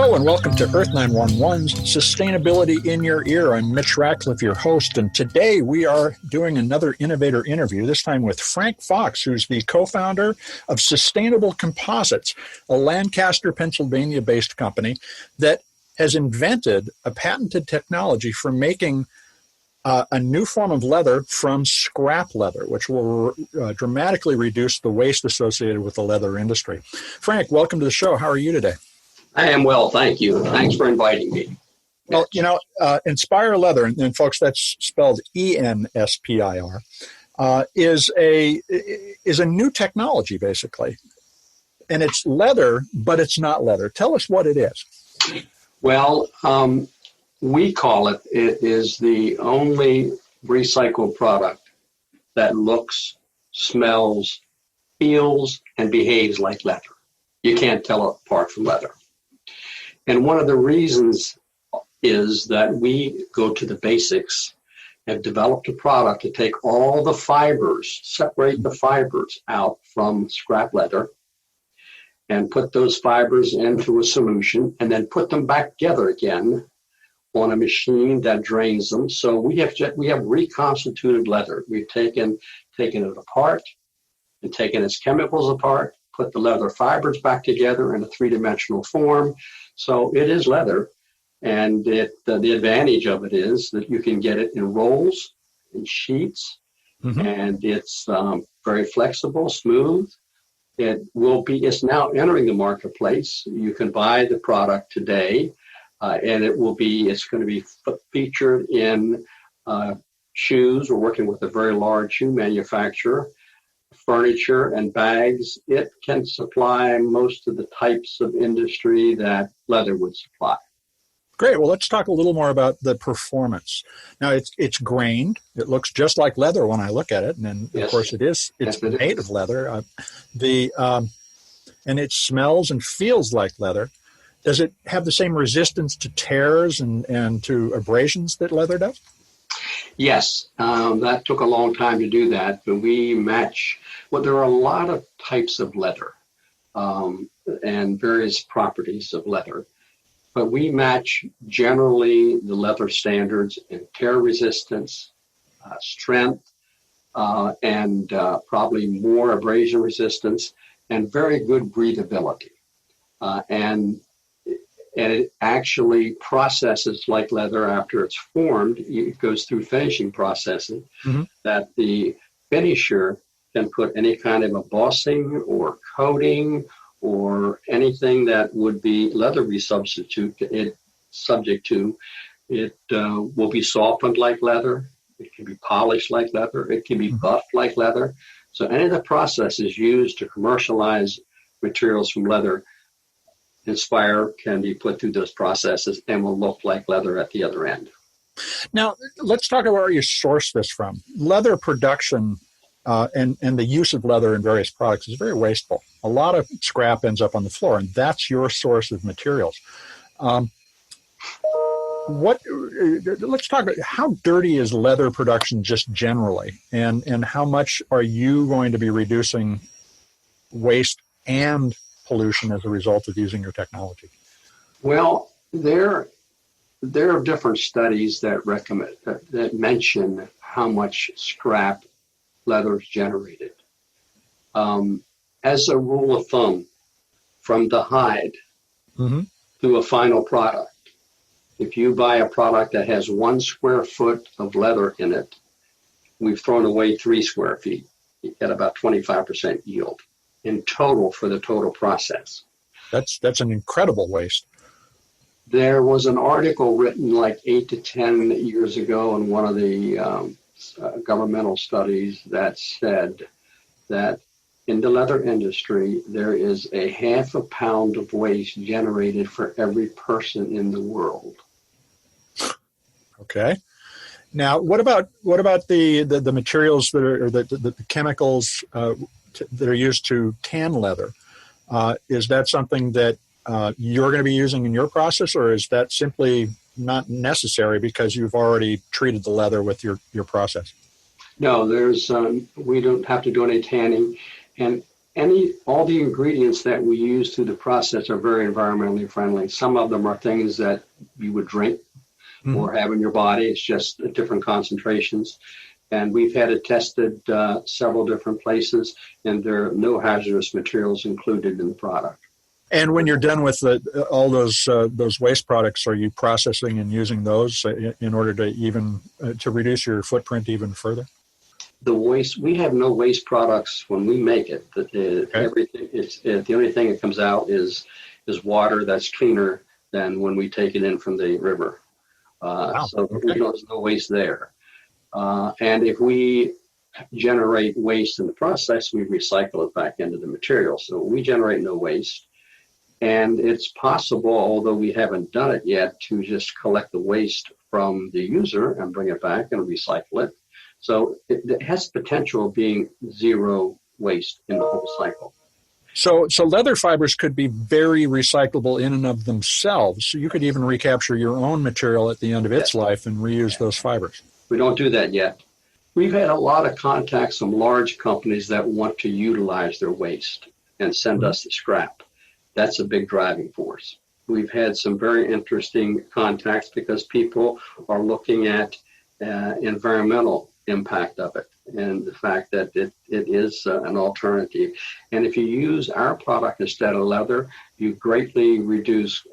Hello and welcome to Earth911's Sustainability in Your Ear. I'm Mitch Ratcliffe, your host, and today we are doing another innovator interview, this time with Frank Fox, who's the co-founder of Sustainable Composites, a Lancaster, Pennsylvania-based company that has invented a patented technology for making a new form of leather from scrap leather, which will dramatically reduce the waste associated with the leather industry. Frank, welcome to the show. How are you today? I am well, thank you. Thanks for inviting me. Well, enspire-leather, and folks, that's spelled E-N-S-P-I-R, is a new technology, basically. And it's leather, but it's not leather. Tell us what it is. Well, we call it is the only recycled product that looks, smells, feels, and behaves like leather. You can't tell it apart from leather. And one of the reasons is that we go to the basics, have developed a product to take all the fibers, separate the fibers out from scrap leather, and put those fibers into a solution, and then put them back together again on a machine that drains them. So we have reconstituted leather. We've taken it apart and taken its chemicals apart, put the leather fibers back together in a three-dimensional form. So it is leather, and the advantage of it is that you can get it in rolls, in sheets, and it's very flexible, smooth. It's now entering the marketplace. You can buy the product today, and it's going to be featured in shoes. We're working with a very large shoe manufacturer. Furniture and bags. It can supply most of the types of industry that leather would supply. Great. Well, let's talk a little more about the performance. Now, it's grained. It looks just like leather when I look at it, and yes. Of course it is. It's made of leather. And it smells and feels like leather. Does it have the same resistance to tears and to abrasions that leather does? Yes, that took a long time to do that, but we match. Well, there are a lot of types of leather and various properties of leather, but we match generally the leather standards in tear resistance, strength, and probably more abrasion resistance, and very good breathability. And it actually processes like leather after it's formed. It goes through finishing processing that the finisher can put any kind of embossing or coating or anything that would be leathery subject to. It will be softened like leather. It can be polished like leather. It can be buffed like leather. So any of the processes used to commercialize materials from leather, Inspire can be put through those processes and will look like leather at the other end. Now, let's talk about where you source this from. Leather production and the use of leather in various products is very wasteful. A lot of scrap ends up on the floor, and that's your source of materials. Let's talk about how dirty is leather production just generally, and how much are you going to be reducing waste and pollution as a result of using your technology? Well, there are different studies that mention how much scrap leather is generated. As a rule of thumb, from the hide to a final product, if you buy a product that has 1 square foot of leather in it, we've thrown away 3 square feet. You get about 25% yield in total for the total process. That's an incredible waste. There was an article written like 8 to 10 years ago in one of the governmental studies that said that in the leather industry, there is a 0.5 pound of waste generated for every person in the world. Okay. Now, what about the materials that are, or the chemicals that are used to tan leather? Is that something that you're going to be using in your process, or is that simply not necessary because you've already treated the leather with your process? No, we don't have to do any tanning. And all the ingredients that we use through the process are very environmentally friendly. Some of them are things that you would drink or have in your body. It's just different concentrations. And we've had it tested several different places, and there are no hazardous materials included in the product. And when you're done with all those waste products, are you processing and using those in order to even to reduce your footprint even further? The waste, we have no waste products when we make it. Everything, the only thing that comes out is water that's cleaner than when we take it in from the river. So there's no waste there. And if we generate waste in the process, we recycle it back into the material. So we generate no waste. And it's possible, although we haven't done it yet, to just collect the waste from the user and bring it back and recycle it. So it has potential of being zero waste in the whole cycle. So leather fibers could be very recyclable in and of themselves. So you could even recapture your own material at the end of its life and reuse those fibers. We don't do that yet. We've had a lot of contacts from large companies that want to utilize their waste and send us the scrap. That's a big driving force. We've had some very interesting contacts because people are looking at environmental impact of it and the fact that it is an alternative. And if you use our product instead of leather, you greatly reduce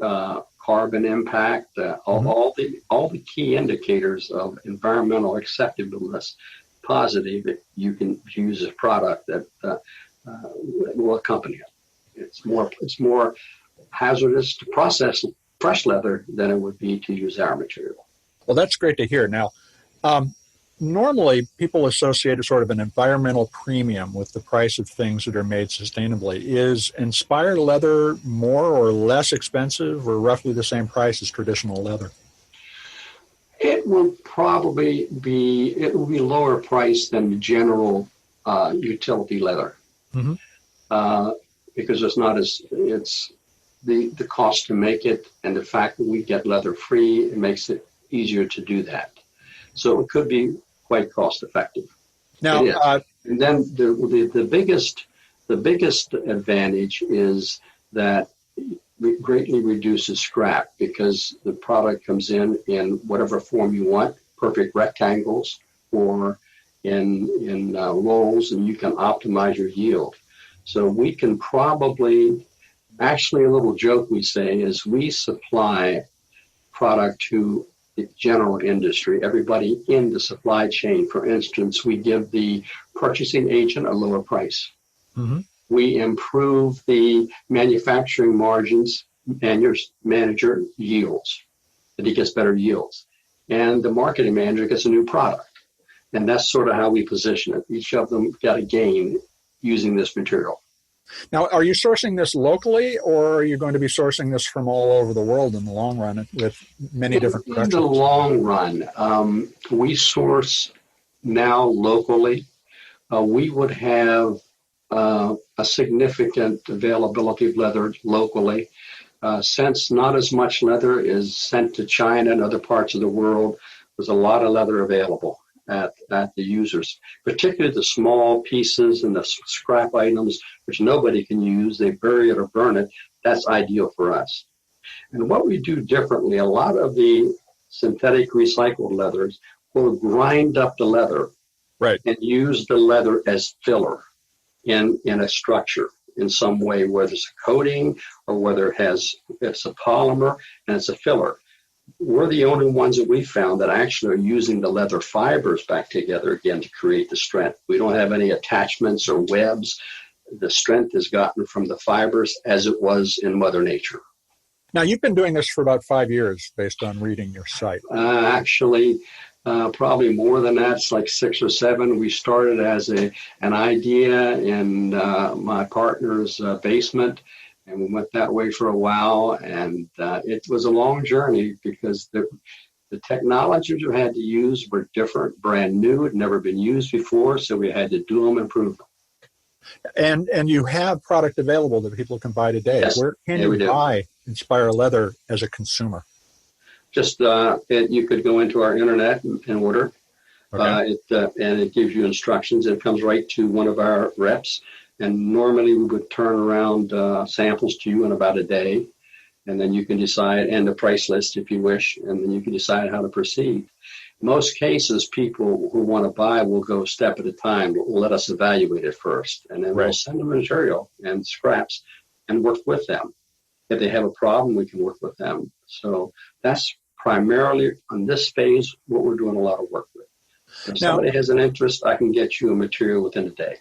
carbon impact, all the key indicators of environmental acceptableness, positive, that you can use a product that will accompany it. It's more hazardous to process fresh leather than it would be to use our material. Well, that's great to hear. Now, normally people associate a sort of an environmental premium with the price of things that are made sustainably. Is enspire-leather more or less expensive or roughly the same price as traditional leather? It will probably be lower price than the general utility leather. Because it's the cost to make it and the fact that we get leather free, it makes it easier to do that. So it could be quite cost effective. Now, and then the biggest advantage is that it greatly reduces scrap because the product comes in whatever form you want, perfect rectangles or in rolls, and you can optimize your yield. So we can probably, actually a little joke we say is we supply product to the general industry, everybody in the supply chain. For instance, we give the purchasing agent a lower price. We improve the manufacturing margins and your manager yields, that he gets better yields. And the marketing manager gets a new product. And that's sort of how we position it. Each of them got a gain using this material. Now, are you sourcing this locally, or are you going to be sourcing this from all over the world in the long run with many different productions? In the long run, we source now locally. We would have a significant availability of leather locally. Since not as much leather is sent to China and other parts of the world, there's a lot of leather available at the users, particularly the small pieces and the scrap items, which nobody can use. They bury it or burn it. That's ideal for us. And what we do differently, a lot of the synthetic recycled leathers will grind up the leather and use the leather as filler in a structure in some way, whether it's a coating or whether it's a polymer and it's a filler. We're the only ones that we found that actually are using the leather fibers back together again to create the strength. We don't have any attachments or webs. The strength is gotten from the fibers as it was in Mother Nature. Now, you've been doing this for about 5 years based on reading your site. Actually, probably more than that. It's like 6 or 7. We started as an idea in my partner's basement. And we went that way for a while, and it was a long journey because the technologies we had to use were different, brand new, had never been used before, so we had to do them, improve them. And you have product available that people can buy today. Yes. Where can you buy enspire-leather as a consumer? Just you could go into our internet and order, and it gives you instructions. It comes right to one of our reps. And normally we would turn around samples to you in about a day. And then you can decide, and the price list if you wish, and then you can decide how to proceed. In most cases, people who want to buy will go a step at a time. Will let us evaluate it first, and then we'll send them material and scraps and work with them. If they have a problem, we can work with them. So that's primarily on this phase what we're doing a lot of work with. If somebody has an interest, I can get you a material within a day.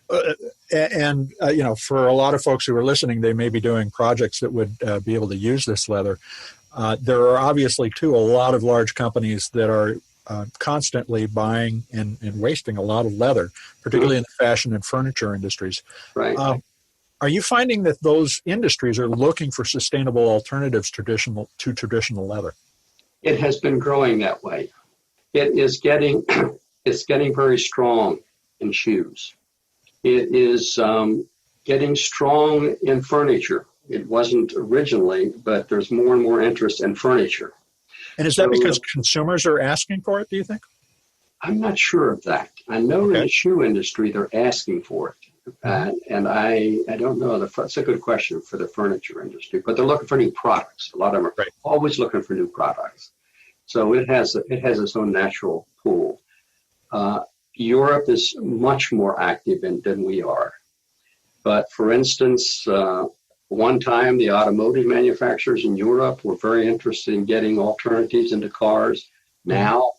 For a lot of folks who are listening, they may be doing projects that would be able to use this leather. There are obviously, too, a lot of large companies that are constantly buying and wasting a lot of leather, particularly in the fashion and furniture industries. Right. Are you finding that those industries are looking for sustainable alternatives to traditional leather? It has been growing that way. It is getting very strong in shoes. It is getting strong in furniture. It wasn't originally, but there's more and more interest in furniture. And is that because consumers are asking for it, do you think? I'm not sure of that. I know in the shoe industry they're asking for it. And I don't know. That's a good question for the furniture industry. But they're looking for new products. A lot of them are always looking for new products. So it has its own natural pool. Europe is much more active than we are. But for instance, one time the automotive manufacturers in Europe were very interested in getting alternatives into cars. Now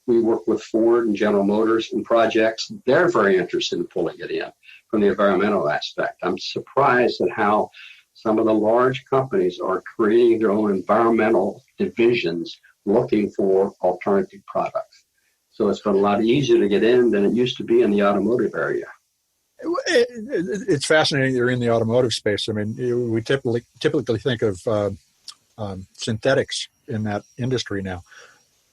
we work with Ford and General Motors in projects. They're very interested in pulling it in from the environmental aspect. I'm surprised at how some of the large companies are creating their own environmental divisions looking for alternative products. So it's been a lot easier to get in than it used to be in the automotive area. It's fascinating you're in the automotive space. I mean, we typically think of synthetics in that industry now.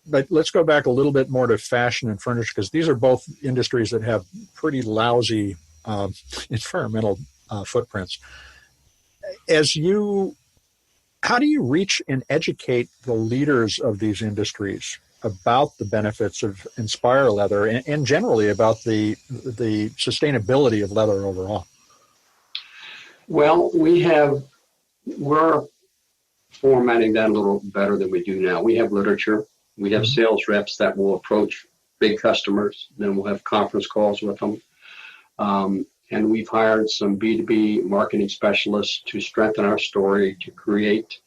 But let's go back a little bit more to fashion and furniture, because these are both industries that have pretty lousy environmental footprints. How do you reach and educate the leaders of these industries about the benefits of enspire-leather and generally about the sustainability of leather overall? Well, we're formatting that a little better than we do now. We have literature. We have sales reps that will approach big customers. Then we'll have conference calls with them. And we've hired some B2B marketing specialists to strengthen our story, to create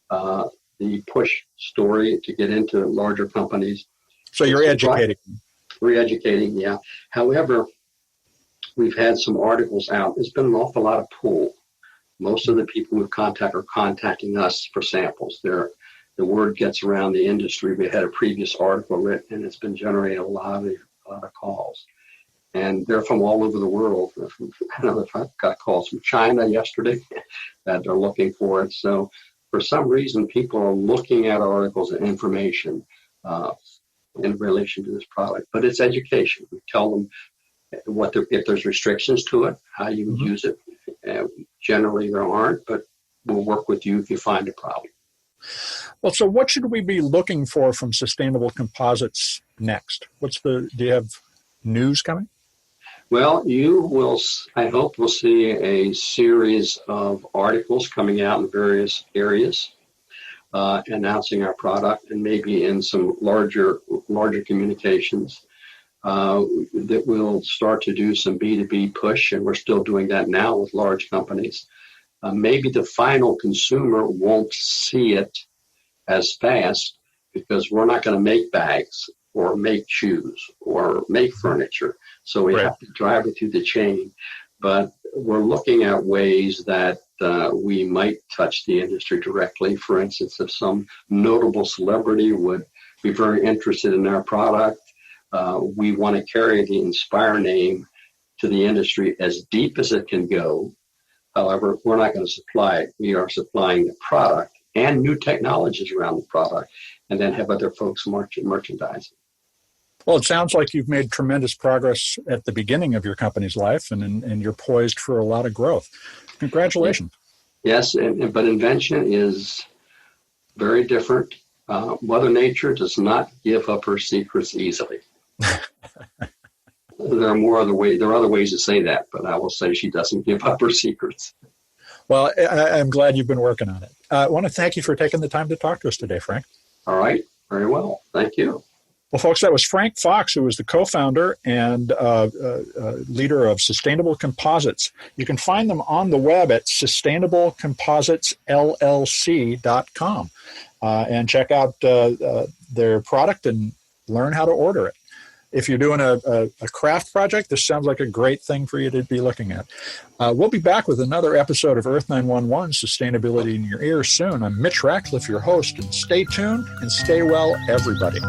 the push story to get into larger companies. So you're educating. We're educating, yeah. However, we've had some articles out. There's been an awful lot of pull. Most of the people we've contacted are contacting us for samples. The word gets around the industry. We had a previous article written, and it's been generating a lot of calls. And they're from all over the world. I don't know if I got calls from China yesterday that are looking for it. So for some reason, people are looking at articles and information in relation to this product. But it's education. We tell them if there's restrictions to it, how you would use it. Generally, there aren't, but we'll work with you if you find a problem. Well, so what should we be looking for from Sustainable Composites next? Do you have news coming? Well, I hope we'll see a series of articles coming out in various areas, announcing our product, and maybe in some larger communications that we'll start to do some B2B push, and we're still doing that now with large companies. Maybe the final consumer won't see it as fast because we're not going to make bags or make shoes or make furniture. So we have to drive it through the chain. But we're looking at ways that we might touch the industry directly. For instance, if some notable celebrity would be very interested in our product, we want to carry the Inspire name to the industry as deep as it can go. However, we're not going to supply it. We are supplying the product and new technologies around the product, and then have other folks merchandise. Well, it sounds like you've made tremendous progress at the beginning of your company's life, and you're poised for a lot of growth. Congratulations. Yes, but invention is very different. Mother Nature does not give up her secrets easily. there are more other ways. There are other ways to say that, but I will say she doesn't give up her secrets. Well, I'm glad you've been working on it. I want to thank you for taking the time to talk to us today, Frank. All right. Very well. Thank you. Well, folks, that was Frank Fox, who is the co-founder and leader of Sustainable Composites. You can find them on the web at sustainable-composites-llc.com and check out their product and learn how to order it. If you're doing a craft project, this sounds like a great thing for you to be looking at. We'll be back with another episode of Earth911 Sustainability in Your Ear soon. I'm Mitch Ratcliffe, your host, and stay tuned and stay well, everybody.